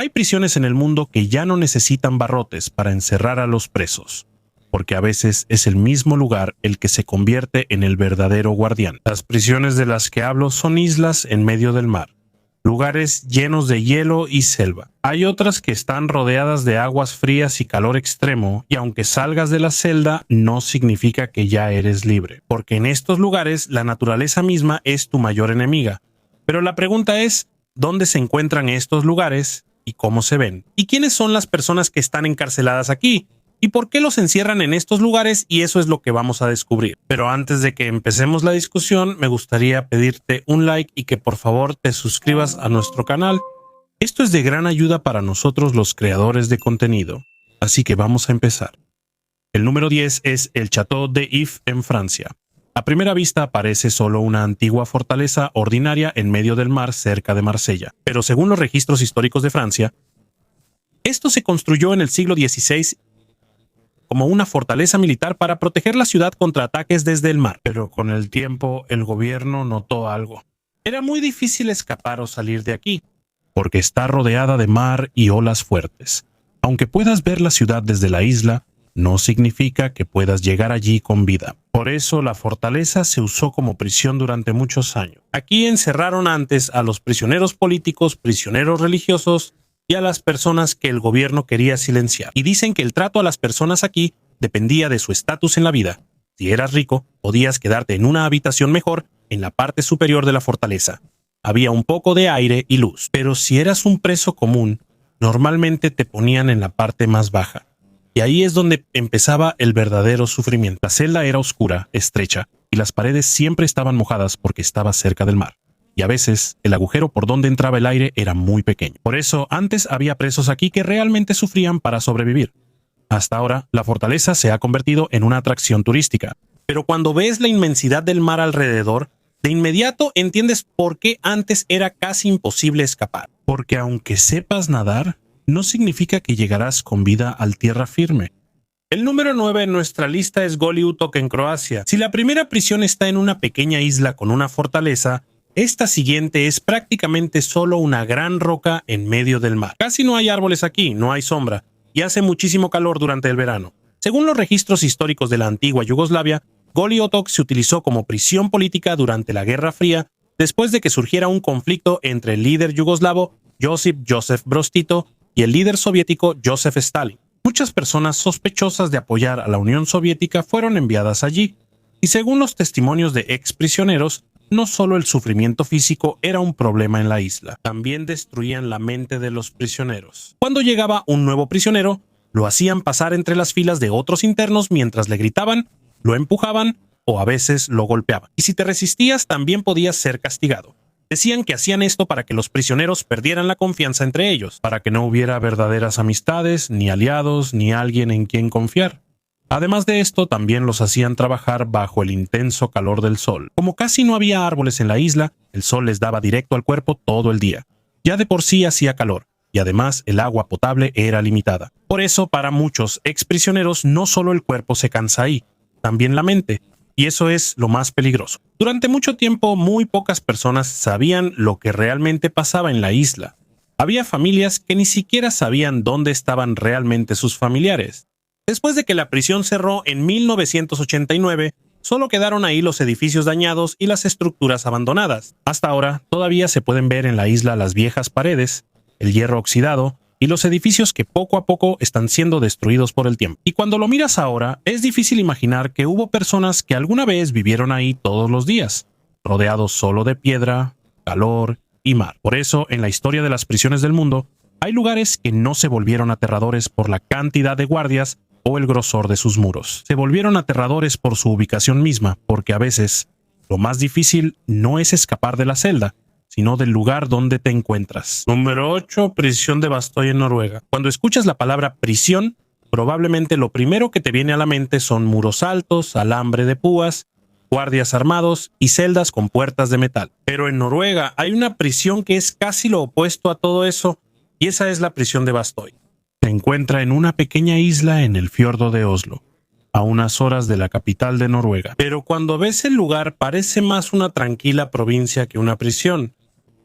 Hay prisiones en el mundo que ya no necesitan barrotes para encerrar a los presos, porque a veces es el mismo lugar el que se convierte en el verdadero guardián. Las prisiones de las que hablo son islas en medio del mar, lugares llenos de hielo y selva. Hay otras que están rodeadas de aguas frías y calor extremo, y aunque salgas de la celda, no significa que ya eres libre, porque en estos lugares la naturaleza misma es tu mayor enemiga. Pero la pregunta es, ¿dónde se encuentran estos lugares y cómo se ven? ¿Y quiénes son las personas que están encarceladas aquí? ¿Y por qué los encierran en estos lugares? Y eso es lo que vamos a descubrir. Pero antes de que empecemos la discusión, me gustaría pedirte un like y que por favor te suscribas a nuestro canal. Esto es de gran ayuda para nosotros los creadores de contenido. Así que vamos a empezar. El número 10 es el Château d'If en Francia. A primera vista parece solo una antigua fortaleza ordinaria en medio del mar cerca de Marsella. Pero según los registros históricos de Francia, esto se construyó en el siglo XVI como una fortaleza militar para proteger la ciudad contra ataques desde el mar. Pero con el tiempo el gobierno notó algo. Era muy difícil escapar o salir de aquí, porque está rodeada de mar y olas fuertes. Aunque puedas ver la ciudad desde la isla, no significa que puedas llegar allí con vida. Por eso la fortaleza se usó como prisión durante muchos años. Aquí encerraron antes a los prisioneros políticos, prisioneros religiosos y a las personas que el gobierno quería silenciar. Y dicen que el trato a las personas aquí dependía de su estatus en la vida. Si eras rico, podías quedarte en una habitación mejor en la parte superior de la fortaleza. Había un poco de aire y luz. Pero si eras un preso común, normalmente te ponían en la parte más baja. Y ahí es donde empezaba el verdadero sufrimiento. La celda era oscura, estrecha, y las paredes siempre estaban mojadas porque estaba cerca del mar. Y a veces el agujero por donde entraba el aire era muy pequeño. Por eso antes había presos aquí que realmente sufrían para sobrevivir. Hasta ahora la fortaleza se ha convertido en una atracción turística. Pero cuando ves la inmensidad del mar alrededor, de inmediato entiendes por qué antes era casi imposible escapar. Porque aunque sepas nadar, no significa que llegarás con vida al tierra firme. El número 9 en nuestra lista es Goli Otok en Croacia. Si la primera prisión está en una pequeña isla con una fortaleza, esta siguiente es prácticamente solo una gran roca en medio del mar. Casi no hay árboles aquí, no hay sombra, y hace muchísimo calor durante el verano. Según los registros históricos de la antigua Yugoslavia, Goli Otok se utilizó como prisión política durante la Guerra Fría, después de que surgiera un conflicto entre el líder yugoslavo Josip Broz Tito y el líder soviético Joseph Stalin. Muchas personas sospechosas de apoyar a la Unión Soviética fueron enviadas allí, y según los testimonios de exprisioneros, no solo el sufrimiento físico era un problema en la isla, también destruían la mente de los prisioneros. Cuando llegaba un nuevo prisionero, lo hacían pasar entre las filas de otros internos mientras le gritaban, lo empujaban o a veces lo golpeaban. Y si te resistías, también podías ser castigado. Decían que hacían esto para que los prisioneros perdieran la confianza entre ellos, para que no hubiera verdaderas amistades, ni aliados, ni alguien en quien confiar. Además de esto, también los hacían trabajar bajo el intenso calor del sol. Como casi no había árboles en la isla, el sol les daba directo al cuerpo todo el día. Ya de por sí hacía calor, y además el agua potable era limitada. Por eso, para muchos exprisioneros, no solo el cuerpo se cansa ahí, también la mente, y eso es lo más peligroso. Durante mucho tiempo, muy pocas personas sabían lo que realmente pasaba en la isla. Había familias que ni siquiera sabían dónde estaban realmente sus familiares. Después de que la prisión cerró en 1989, solo quedaron ahí los edificios dañados y las estructuras abandonadas. Hasta ahora, todavía se pueden ver en la isla las viejas paredes, el hierro oxidado y los edificios que poco a poco están siendo destruidos por el tiempo. Y cuando lo miras ahora, es difícil imaginar que hubo personas que alguna vez vivieron ahí todos los días, rodeados solo de piedra, calor y mar. Por eso, en la historia de las prisiones del mundo, hay lugares que no se volvieron aterradores por la cantidad de guardias o el grosor de sus muros. Se volvieron aterradores por su ubicación misma, porque a veces lo más difícil no es escapar de la celda, sino del lugar donde te encuentras. Número 8. Prisión de Bastoy en Noruega. Cuando escuchas la palabra prisión, probablemente lo primero que te viene a la mente son muros altos, alambre de púas, guardias armados y celdas con puertas de metal. Pero en Noruega hay una prisión que es casi lo opuesto a todo eso, y esa es la prisión de Bastoy. Se encuentra en una pequeña isla en el fiordo de Oslo, a unas horas de la capital de Noruega. Pero cuando ves el lugar parece más una tranquila provincia que una prisión.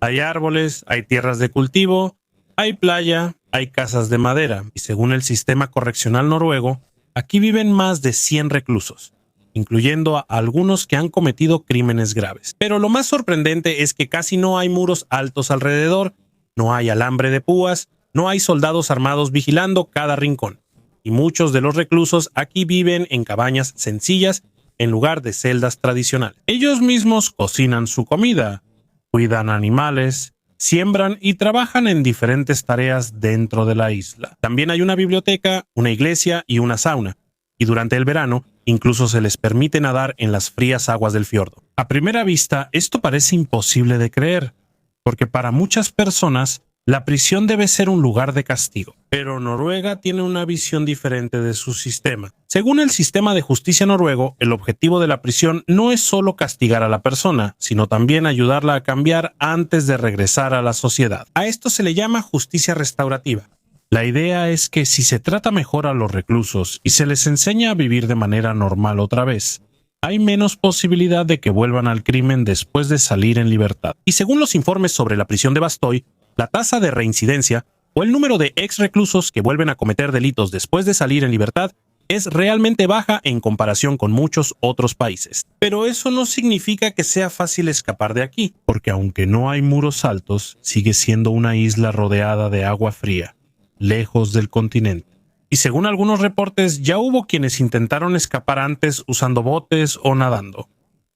Hay árboles, hay tierras de cultivo Hay playa, hay casas de madera, y según el sistema correccional noruego, aquí viven más de 100 reclusos, incluyendo a algunos que han cometido crímenes graves. Pero lo más sorprendente es que casi no hay muros altos alrededor, no hay alambre de púas, no hay soldados armados vigilando cada rincón, y muchos de los reclusos aquí viven en cabañas sencillas en lugar de celdas tradicionales. Ellos mismos cocinan su comida, cuidan animales, siembran y trabajan en diferentes tareas dentro de la isla. También hay una biblioteca, una iglesia y una sauna, y durante el verano incluso se les permite nadar en las frías aguas del fiordo. A primera vista, esto parece imposible de creer, porque para muchas personas la prisión debe ser un lugar de castigo, pero Noruega tiene una visión diferente de su sistema. Según el sistema de justicia noruego, el objetivo de la prisión no es solo castigar a la persona, sino también ayudarla a cambiar antes de regresar a la sociedad. A esto se le llama justicia restaurativa. La idea es que si se trata mejor a los reclusos y se les enseña a vivir de manera normal otra vez, hay menos posibilidad de que vuelvan al crimen después de salir en libertad. Y según los informes sobre la prisión de Bastøy, la tasa de reincidencia o el número de ex reclusos que vuelven a cometer delitos después de salir en libertad es realmente baja en comparación con muchos otros países. Pero eso no significa que sea fácil escapar de aquí, porque aunque no hay muros altos, sigue siendo una isla rodeada de agua fría, lejos del continente. Y según algunos reportes, ya hubo quienes intentaron escapar antes usando botes o nadando,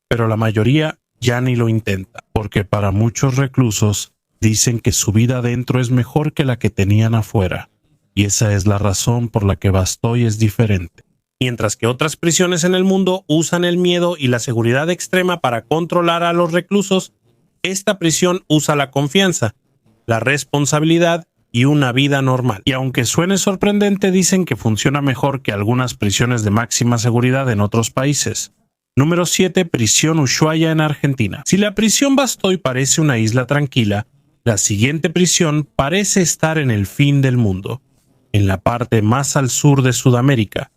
pero la mayoría ya ni lo intenta, porque para muchos reclusos dicen que su vida adentro es mejor que la que tenían afuera, y esa es la razón por la que Bastøy es diferente. Mientras que otras prisiones en el mundo usan el miedo y la seguridad extrema para controlar a los reclusos, esta prisión usa la confianza, la responsabilidad y una vida normal. Y aunque suene sorprendente, dicen que funciona mejor que algunas prisiones de máxima seguridad en otros países. Número 7. Prisión Ushuaia en Argentina. Si la prisión Bastøy parece una isla tranquila, la siguiente prisión parece estar en el fin del mundo, en la parte más al sur de Sudamérica,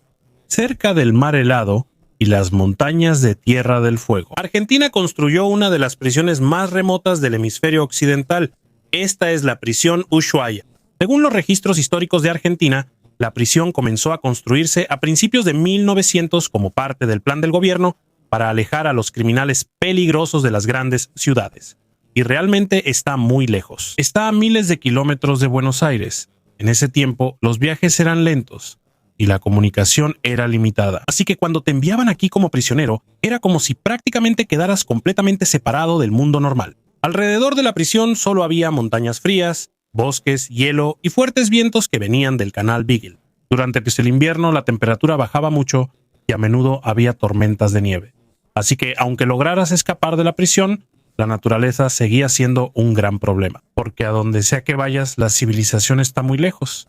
cerca del mar helado y las montañas de Tierra del Fuego. Argentina construyó una de las prisiones más remotas del hemisferio occidental. Esta es la prisión Ushuaia. Según los registros históricos de Argentina, la prisión comenzó a construirse a principios de 1900 como parte del plan del gobierno para alejar a los criminales peligrosos de las grandes ciudades. Y realmente está muy lejos. Está a miles de kilómetros de Buenos Aires. En ese tiempo, los viajes eran lentos y la comunicación era limitada. Así que cuando te enviaban aquí como prisionero, era como si prácticamente quedaras completamente separado del mundo normal. Alrededor de la prisión solo había montañas frías, bosques, hielo y fuertes vientos que venían del canal Beagle. Durante el invierno la temperatura bajaba mucho y a menudo había tormentas de nieve. Así que aunque lograras escapar de la prisión, la naturaleza seguía siendo un gran problema, porque a donde sea que vayas, la civilización está muy lejos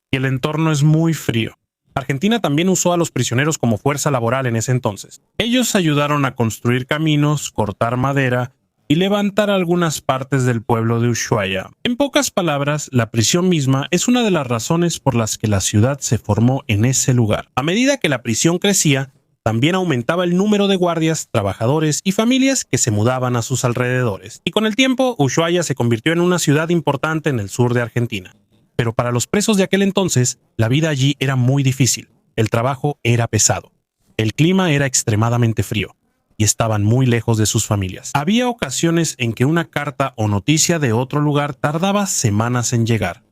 y el entorno es muy frío. Argentina también usó a los prisioneros como fuerza laboral en ese entonces. Ellos ayudaron a construir caminos, cortar madera y levantar algunas partes del pueblo de Ushuaia. En pocas palabras, la prisión misma es una de las razones por las que la ciudad se formó en ese lugar. A medida que la prisión crecía, también aumentaba el número de guardias, trabajadores y familias que se mudaban a sus alrededores. Y con el tiempo, Ushuaia se convirtió en una ciudad importante en el sur de Argentina. Pero para los presos de aquel entonces, la vida allí era muy difícil. El trabajo era pesado. El clima era extremadamente frío y estaban muy lejos de sus familias. Había ocasiones en que una carta o noticia de otro lugar tardaba semanas en llegar.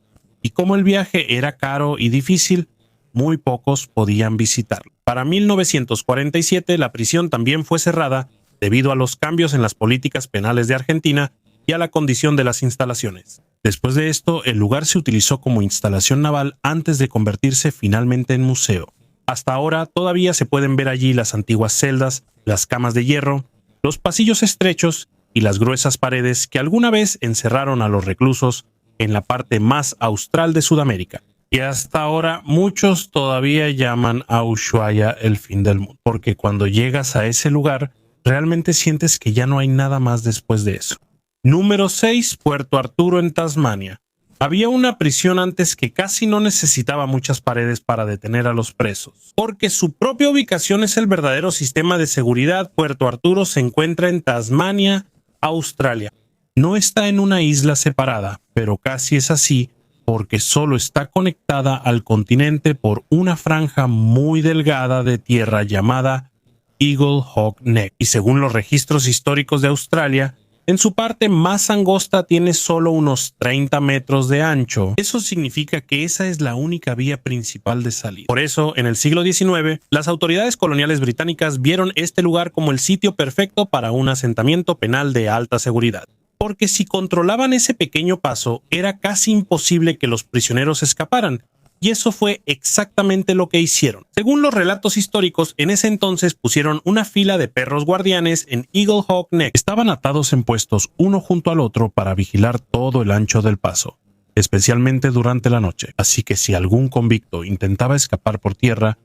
Y como el viaje era caro y difícil, muy pocos podían visitarlo. Para 1947, la prisión también fue cerrada debido a los cambios en las políticas penales de Argentina y a la condición de las instalaciones. Después de esto, el lugar se utilizó como instalación naval antes de convertirse finalmente en museo. Hasta ahora todavía se pueden ver allí las antiguas celdas, las camas de hierro, los pasillos estrechos y las gruesas paredes que alguna vez encerraron a los reclusos en la parte más austral de Sudamérica. Y hasta ahora muchos todavía llaman a Ushuaia el fin del mundo, porque cuando llegas a ese lugar realmente sientes que ya no hay nada más después de eso. Número 6. Puerto Arturo en Tasmania. Había una prisión antes que casi no necesitaba muchas paredes para detener a los presos. Porque su propia ubicación es el verdadero sistema de seguridad, Puerto Arturo se encuentra en Tasmania, Australia. No está en una isla separada, pero casi es así porque solo está conectada al continente por una franja muy delgada de tierra llamada Eagle Hawk Neck, y según los registros históricos de Australia, en su parte más angosta tiene solo unos 30 metros de ancho. Eso significa que esa es la única vía principal de salida. Por eso, en el siglo XIX, las autoridades coloniales británicas vieron este lugar como el sitio perfecto para un asentamiento penal de alta seguridad. Porque si controlaban ese pequeño paso, era casi imposible que los prisioneros escaparan. Y eso fue exactamente lo que hicieron. Según los relatos históricos, en ese entonces pusieron una fila de perros guardianes en Eagle Hawk Neck. Estaban atados en puestos uno junto al otro para vigilar todo el ancho del paso, especialmente durante la noche. Así que si algún convicto intentaba escapar por tierra,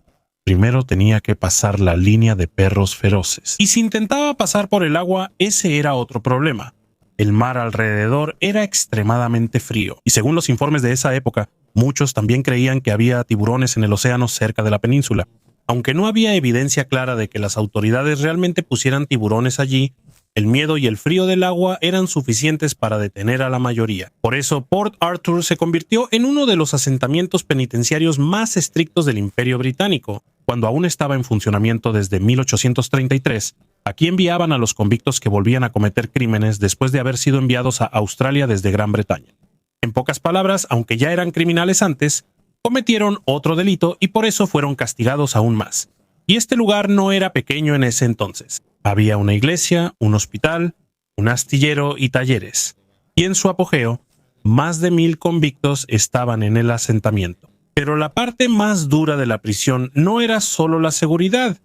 primero tenía que pasar la línea de perros feroces. Y si intentaba pasar por el agua, ese era otro problema. El mar alrededor era extremadamente frío, y según los informes de esa época, muchos también creían que había tiburones en el océano cerca de la península. Aunque no había evidencia clara de que las autoridades realmente pusieran tiburones allí, el miedo y el frío del agua eran suficientes para detener a la mayoría. Por eso, Port Arthur se convirtió en uno de los asentamientos penitenciarios más estrictos del Imperio Británico. Cuando aún estaba en funcionamiento desde 1833, aquí enviaban a los convictos que volvían a cometer crímenes después de haber sido enviados a Australia desde Gran Bretaña. En pocas palabras, aunque ya eran criminales antes, cometieron otro delito y por eso fueron castigados aún más. Y este lugar no era pequeño en ese entonces. Había una iglesia, un hospital, un astillero y talleres. Y en su apogeo, más de 1000 convictos estaban en el asentamiento. Pero la parte más dura de la prisión no era solo la seguridad,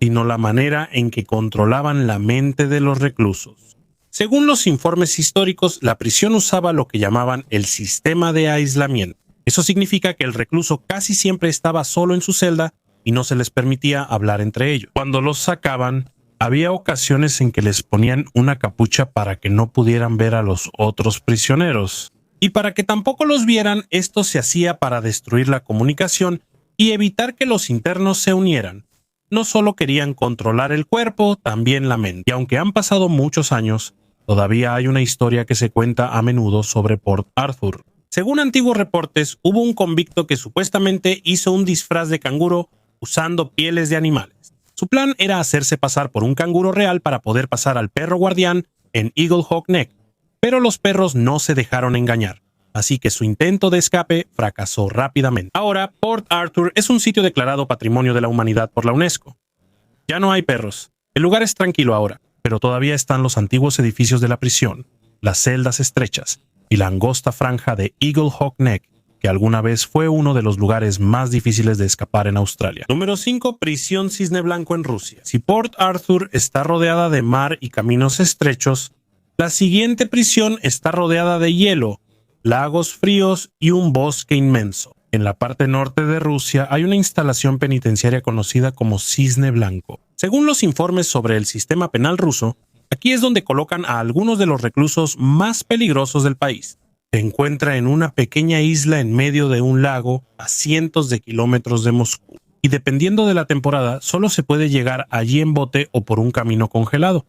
sino la manera en que controlaban la mente de los reclusos. Según los informes históricos, la prisión usaba lo que llamaban el sistema de aislamiento. Eso significa que el recluso casi siempre estaba solo en su celda y no se les permitía hablar entre ellos. Cuando los sacaban, había ocasiones en que les ponían una capucha para que no pudieran ver a los otros prisioneros. Y para que tampoco los vieran, esto se hacía para destruir la comunicación y evitar que los internos se unieran. No solo querían controlar el cuerpo, también la mente. Y aunque han pasado muchos años, todavía hay una historia que se cuenta a menudo sobre Port Arthur. Según antiguos reportes, hubo un convicto que supuestamente hizo un disfraz de canguro usando pieles de animales. Su plan era hacerse pasar por un canguro real para poder pasar al perro guardián en Eagle Hawk Neck, pero los perros no se dejaron engañar, así que su intento de escape fracasó rápidamente. Ahora, Port Arthur es un sitio declarado Patrimonio de la Humanidad por la UNESCO. Ya no hay perros. El lugar es tranquilo ahora, pero todavía están los antiguos edificios de la prisión, las celdas estrechas y la angosta franja de Eagle Hawk Neck, que alguna vez fue uno de los lugares más difíciles de escapar en Australia. Número 5. Prisión Cisne Blanco en Rusia. Si Port Arthur está rodeada de mar y caminos estrechos, la siguiente prisión está rodeada de hielo, lagos fríos y un bosque inmenso. En la parte norte de Rusia hay una instalación penitenciaria conocida como Cisne Blanco. Según los informes sobre el sistema penal ruso, aquí es donde colocan a algunos de los reclusos más peligrosos del país. Se encuentra en una pequeña isla en medio de un lago a cientos de kilómetros de Moscú. Y dependiendo de la temporada, solo se puede llegar allí en bote o por un camino congelado.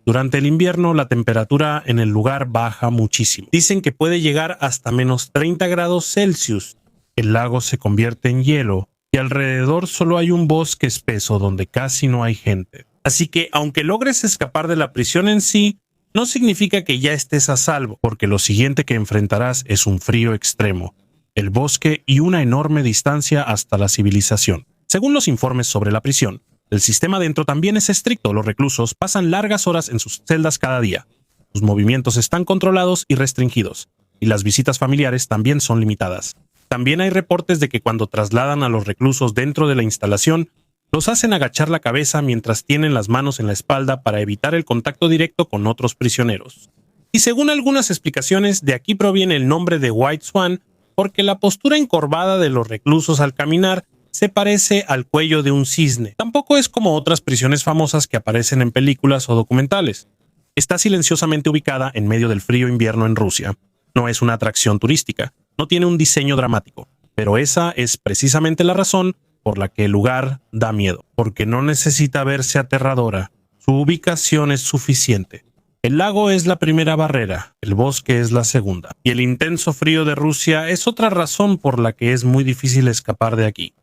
Durante el invierno, la temperatura en el lugar baja muchísimo. Dicen que puede llegar hasta menos 30 grados Celsius. El lago se convierte en hielo y alrededor solo hay un bosque espeso donde casi no hay gente. Así que, aunque logres escapar de la prisión en sí, no significa que ya estés a salvo, porque lo siguiente que enfrentarás es un frío extremo, el bosque y una enorme distancia hasta la civilización. Según los informes sobre la prisión, el sistema dentro también es estricto. Los reclusos pasan largas horas en sus celdas cada día. Sus movimientos están controlados y restringidos, y las visitas familiares también son limitadas. También hay reportes de que cuando trasladan a los reclusos dentro de la instalación, los hacen agachar la cabeza mientras tienen las manos en la espalda para evitar el contacto directo con otros prisioneros. Y según algunas explicaciones, de aquí proviene el nombre de White Swan, porque la postura encorvada de los reclusos al caminar se parece al cuello de un cisne. Tampoco es como otras prisiones famosas que aparecen en películas o documentales. Está silenciosamente ubicada en medio del frío invierno en Rusia. No es una atracción turística, no tiene un diseño dramático, pero esa es precisamente la razón por la que el lugar da miedo, porque no necesita verse aterradora. Su ubicación es suficiente. El lago es la primera barrera, el bosque es la segunda, y el intenso frío de Rusia es otra razón por la que es muy difícil escapar de aquí.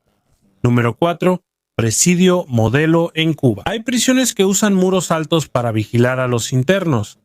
Número 4. Presidio modelo en Cuba. Hay prisiones que usan muros altos para vigilar a los internos,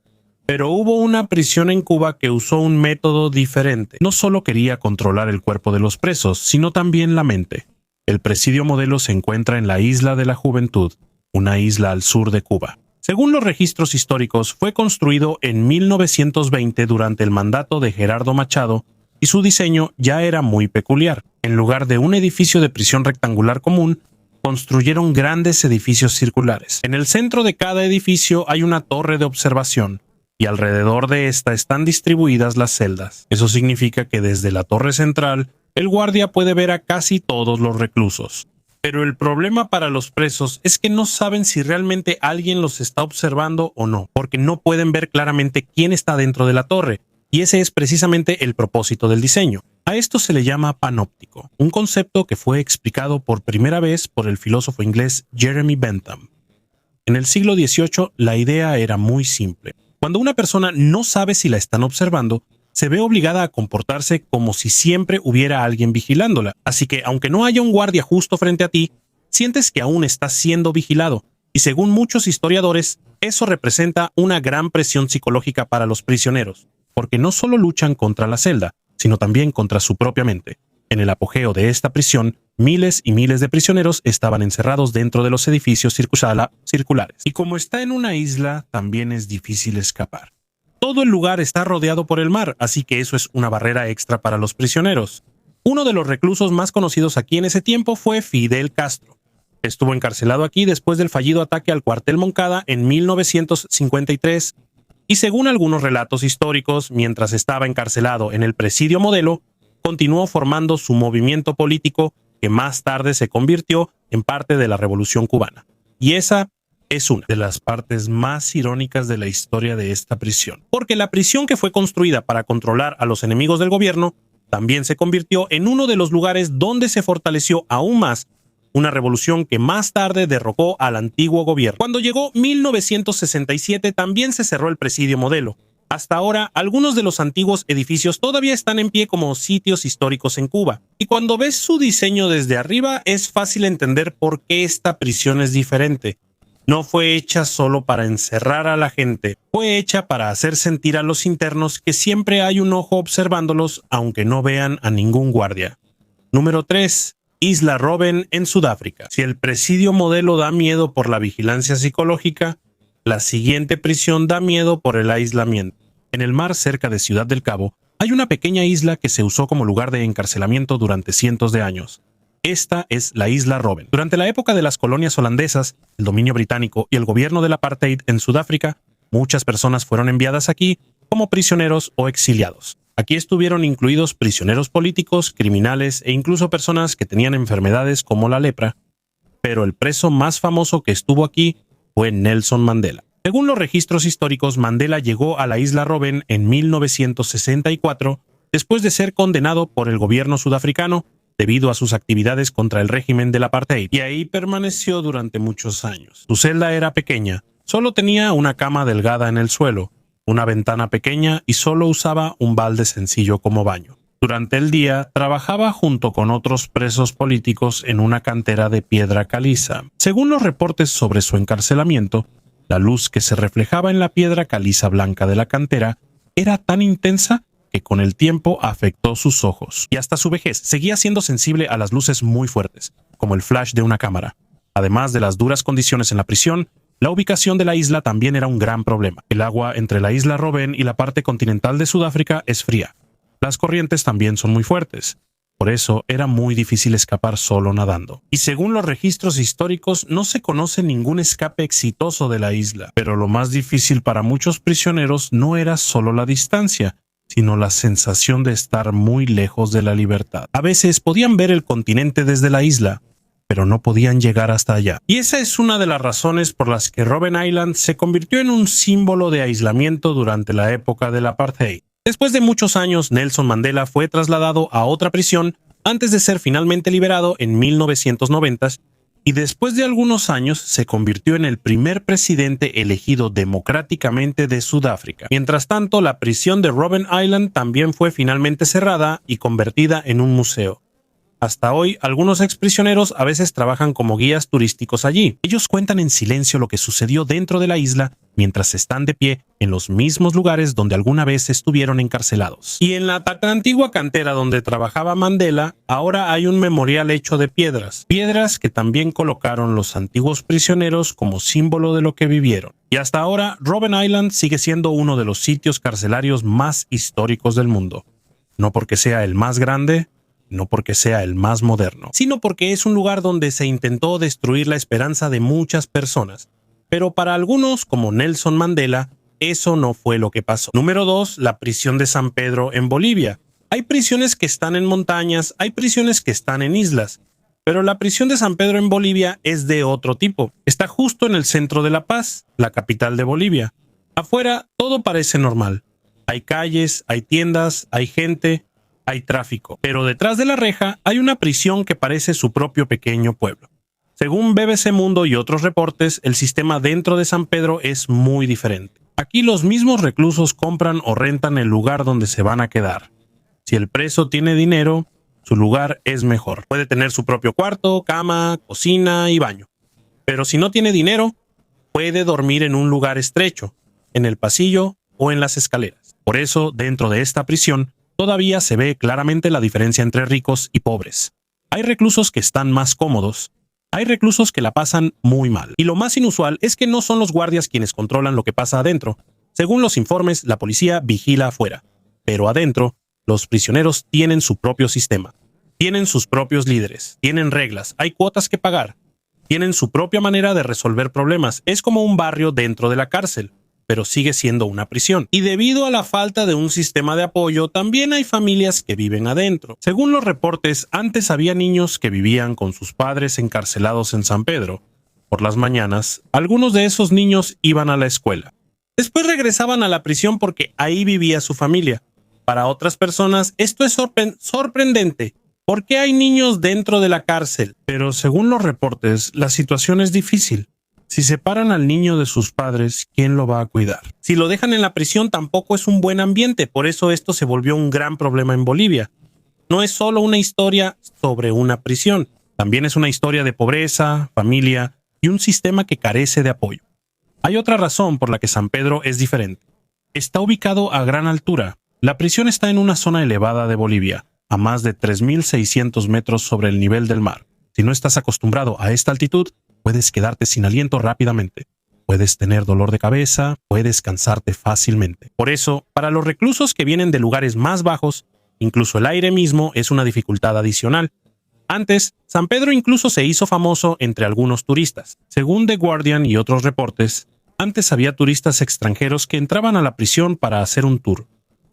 pero hubo una prisión en Cuba que usó un método diferente. No solo quería controlar el cuerpo de los presos, sino también la mente. El presidio modelo se encuentra en la Isla de la Juventud, una isla al sur de Cuba. Según los registros históricos, fue construido en 1920 durante el mandato de Gerardo Machado y su diseño ya era muy peculiar. En lugar de un edificio de prisión rectangular común, construyeron grandes edificios circulares. En el centro de cada edificio hay una torre de observación y alrededor de esta están distribuidas las celdas. Eso significa que desde la torre central, el guardia puede ver a casi todos los reclusos. Pero el problema para los presos es que no saben si realmente alguien los está observando o no, porque no pueden ver claramente quién está dentro de la torre, y ese es precisamente el propósito del diseño. A esto se le llama panóptico, un concepto que fue explicado por primera vez por el filósofo inglés Jeremy Bentham. En el siglo XVIII, la idea era muy simple. Cuando una persona no sabe si la están observando, se ve obligada a comportarse como si siempre hubiera alguien vigilándola. Así que, aunque no haya un guardia justo frente a ti, sientes que aún estás siendo vigilado. Y según muchos historiadores, eso representa una gran presión psicológica para los prisioneros, porque no solo luchan contra la celda, sino también contra su propia mente. En el apogeo de esta prisión, miles y miles de prisioneros estaban encerrados dentro de los edificios circulares. Y como está en una isla, también es difícil escapar. Todo el lugar está rodeado por el mar, así que eso es una barrera extra para los prisioneros. Uno de los reclusos más conocidos aquí en ese tiempo fue Fidel Castro. Estuvo encarcelado aquí después del fallido ataque al cuartel Moncada en 1953 y según algunos relatos históricos, mientras estaba encarcelado en el presidio modelo, continuó formando su movimiento político que más tarde se convirtió en parte de la Revolución Cubana. Y esa es una de las partes más irónicas de la historia de esta prisión, porque la prisión que fue construida para controlar a los enemigos del gobierno también se convirtió en uno de los lugares donde se fortaleció aún más una revolución que más tarde derrocó al antiguo gobierno. Cuando llegó 1967 también se cerró el presidio modelo. Hasta ahora, algunos de los antiguos edificios todavía están en pie como sitios históricos en Cuba. Y cuando ves su diseño desde arriba, es fácil entender por qué esta prisión es diferente. No fue hecha solo para encerrar a la gente, fue hecha para hacer sentir a los internos que siempre hay un ojo observándolos, aunque no vean a ningún guardia. Número 3. Isla Robben en Sudáfrica. Si el presidio modelo da miedo por la vigilancia psicológica, la siguiente prisión da miedo por el aislamiento. En el mar cerca de Ciudad del Cabo, hay una pequeña isla que se usó como lugar de encarcelamiento durante cientos de años. Esta es la isla Robben. Durante la época de las colonias holandesas, el dominio británico y el gobierno del apartheid en Sudáfrica, muchas personas fueron enviadas aquí como prisioneros o exiliados. Aquí estuvieron incluidos prisioneros políticos, criminales e incluso personas que tenían enfermedades como la lepra. Pero el preso más famoso que estuvo aquí fue Nelson Mandela. Según los registros históricos, Mandela llegó a la isla Robben en 1964 después de ser condenado por el gobierno sudafricano debido a sus actividades contra el régimen del apartheid, y ahí permaneció durante muchos años. Su celda era pequeña, solo tenía una cama delgada en el suelo, una ventana pequeña y solo usaba un balde sencillo como baño. Durante el día, trabajaba junto con otros presos políticos en una cantera de piedra caliza. Según los reportes sobre su encarcelamiento, la luz que se reflejaba en la piedra caliza blanca de la cantera era tan intensa que con el tiempo afectó sus ojos. Y hasta su vejez seguía siendo sensible a las luces muy fuertes, como el flash de una cámara. Además de las duras condiciones en la prisión, la ubicación de la isla también era un gran problema. El agua entre la isla Robben y la parte continental de Sudáfrica es fría. Las corrientes también son muy fuertes. Por eso era muy difícil escapar solo nadando. Y según los registros históricos, no se conoce ningún escape exitoso de la isla. Pero lo más difícil para muchos prisioneros no era solo la distancia, sino la sensación de estar muy lejos de la libertad. A veces podían ver el continente desde la isla, pero no podían llegar hasta allá. Y esa es una de las razones por las que Robben Island se convirtió en un símbolo de aislamiento durante la época del apartheid. Después de muchos años, Nelson Mandela fue trasladado a otra prisión antes de ser finalmente liberado en 1990 y después de algunos años se convirtió en el primer presidente elegido democráticamente de Sudáfrica. Mientras tanto, la prisión de Robben Island también fue finalmente cerrada y convertida en un museo. Hasta hoy, algunos exprisioneros a veces trabajan como guías turísticos allí. Ellos cuentan en silencio lo que sucedió dentro de la isla mientras están de pie en los mismos lugares donde alguna vez estuvieron encarcelados. Y en la tan antigua cantera donde trabajaba Mandela, ahora hay un memorial hecho de piedras que también colocaron los antiguos prisioneros como símbolo de lo que vivieron. Y hasta ahora, Robben Island sigue siendo uno de los sitios carcelarios más históricos del mundo. No porque sea el más grande, no porque sea el más moderno, sino porque es un lugar donde se intentó destruir la esperanza de muchas personas. Pero para algunos, como Nelson Mandela, eso no fue lo que pasó. Número 2. La prisión de San Pedro en Bolivia. Hay prisiones que están en montañas, hay prisiones que están en islas, pero la prisión de San Pedro en Bolivia es de otro tipo. Está justo en el centro de La Paz, la capital de Bolivia. Afuera todo parece normal. Hay calles, hay tiendas, hay gente, hay tráfico, pero detrás de la reja hay una prisión que parece su propio pequeño pueblo. Según BBC Mundo y otros reportes, el sistema dentro de San Pedro es muy diferente. Aquí los mismos reclusos compran o rentan el lugar donde se van a quedar. Si el preso tiene dinero, su lugar es mejor. Puede tener su propio cuarto, cama, cocina y baño. Pero si no tiene dinero, puede dormir en un lugar estrecho, en el pasillo o en las escaleras. Por eso, dentro de esta prisión, todavía se ve claramente la diferencia entre ricos y pobres. Hay reclusos que están más cómodos, hay reclusos que la pasan muy mal. Y lo más inusual es que no son los guardias quienes controlan lo que pasa adentro. Según los informes, la policía vigila afuera. Pero adentro, los prisioneros tienen su propio sistema. Tienen sus propios líderes, tienen reglas, hay cuotas que pagar. Tienen su propia manera de resolver problemas. Es como un barrio dentro de la cárcel, pero sigue siendo una prisión. Y debido a la falta de un sistema de apoyo, también hay familias que viven adentro. Según los reportes, antes había niños que vivían con sus padres encarcelados en San Pedro. Por las mañanas, algunos de esos niños iban a la escuela. Después regresaban a la prisión porque ahí vivía su familia. Para otras personas, esto es sorprendente. ¿Por qué hay niños dentro de la cárcel? Pero según los reportes, la situación es difícil. Si separan al niño de sus padres, ¿quién lo va a cuidar? Si lo dejan en la prisión, tampoco es un buen ambiente, por eso esto se volvió un gran problema en Bolivia. No es solo una historia sobre una prisión, también es una historia de pobreza, familia y un sistema que carece de apoyo. Hay otra razón por la que San Pedro es diferente. Está ubicado a gran altura. La prisión está en una zona elevada de Bolivia, a más de 3.600 metros sobre el nivel del mar. Si no estás acostumbrado a esta altitud, puedes quedarte sin aliento rápidamente. Puedes tener dolor de cabeza, puedes cansarte fácilmente. Por eso, para los reclusos que vienen de lugares más bajos, incluso el aire mismo es una dificultad adicional. Antes, San Pedro incluso se hizo famoso entre algunos turistas. Según The Guardian y otros reportes, antes había turistas extranjeros que entraban a la prisión para hacer un tour.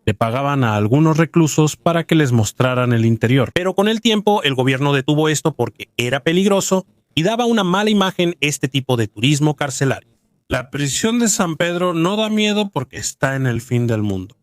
Le pagaban a algunos reclusos para que les mostraran el interior. Pero con el tiempo, el gobierno detuvo esto porque era peligroso y daba una mala imagen este tipo de turismo carcelario. La prisión de San Pedro no da miedo porque está en el fin del mundo.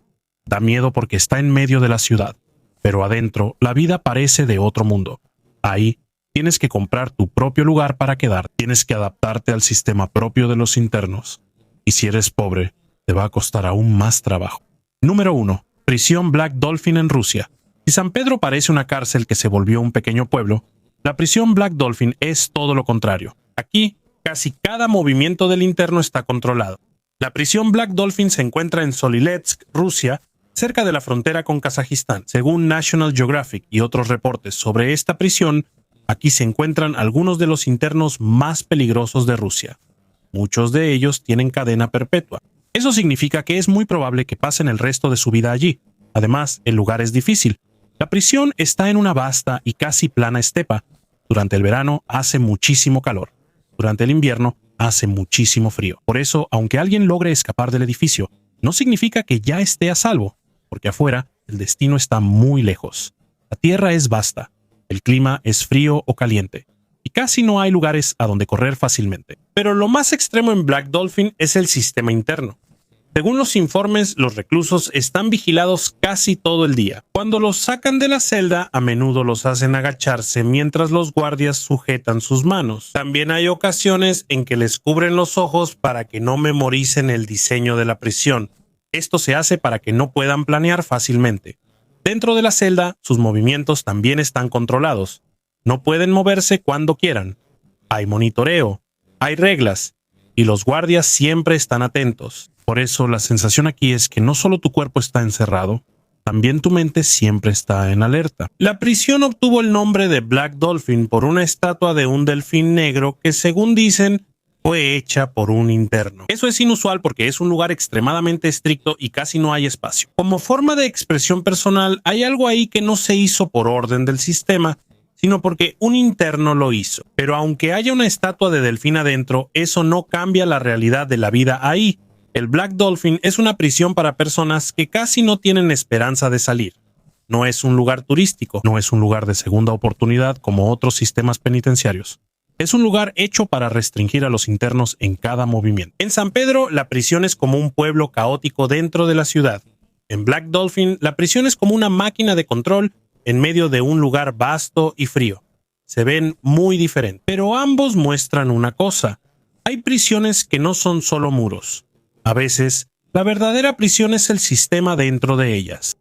Da miedo porque está en medio de la ciudad. Pero adentro, la vida parece de otro mundo. Ahí, tienes que comprar tu propio lugar para quedar. Tienes que adaptarte al sistema propio de los internos. Y si eres pobre, te va a costar aún más trabajo. Número 1. Prisión Black Dolphin en Rusia. Si San Pedro parece una cárcel que se volvió un pequeño pueblo, la prisión Black Dolphin es todo lo contrario. Aquí, casi cada movimiento del interno está controlado. La prisión Black Dolphin se encuentra en Solilets, Rusia, cerca de la frontera con Kazajistán. Según National Geographic y otros reportes sobre esta prisión, aquí se encuentran algunos de los internos más peligrosos de Rusia. Muchos de ellos tienen cadena perpetua. Eso significa que es muy probable que pasen el resto de su vida allí. Además, el lugar es difícil. La prisión está en una vasta y casi plana estepa. Durante el verano hace muchísimo calor. Durante el invierno hace muchísimo frío. Por eso, aunque alguien logre escapar del edificio, no significa que ya esté a salvo, porque afuera el destino está muy lejos. La tierra es vasta, el clima es frío o caliente, y casi no hay lugares a donde correr fácilmente. Pero lo más extremo en Black Dolphin es el sistema interno. Según los informes, los reclusos están vigilados casi todo el día. Cuando los sacan de la celda, a menudo los hacen agacharse mientras los guardias sujetan sus manos. También hay ocasiones en que les cubren los ojos para que no memoricen el diseño de la prisión. Esto se hace para que no puedan planear fácilmente. Dentro de la celda, sus movimientos también están controlados. No pueden moverse cuando quieran. Hay monitoreo, hay reglas, y los guardias siempre están atentos. Por eso la sensación aquí es que no solo tu cuerpo está encerrado, también tu mente siempre está en alerta. La prisión obtuvo el nombre de Black Dolphin por una estatua de un delfín negro que, según dicen, fue hecha por un interno. Eso es inusual porque es un lugar extremadamente estricto y casi no hay espacio. Como forma de expresión personal, hay algo ahí que no se hizo por orden del sistema, sino porque un interno lo hizo. Pero aunque haya una estatua de delfín adentro, eso no cambia la realidad de la vida ahí. El Black Dolphin es una prisión para personas que casi no tienen esperanza de salir. No es un lugar turístico, no es un lugar de segunda oportunidad como otros sistemas penitenciarios. Es un lugar hecho para restringir a los internos en cada movimiento. En San Pedro, la prisión es como un pueblo caótico dentro de la ciudad. En Black Dolphin, la prisión es como una máquina de control en medio de un lugar vasto y frío. Se ven muy diferentes, pero ambos muestran una cosa. Hay prisiones que no son solo muros. A veces, la verdadera prisión es el sistema dentro de ellas.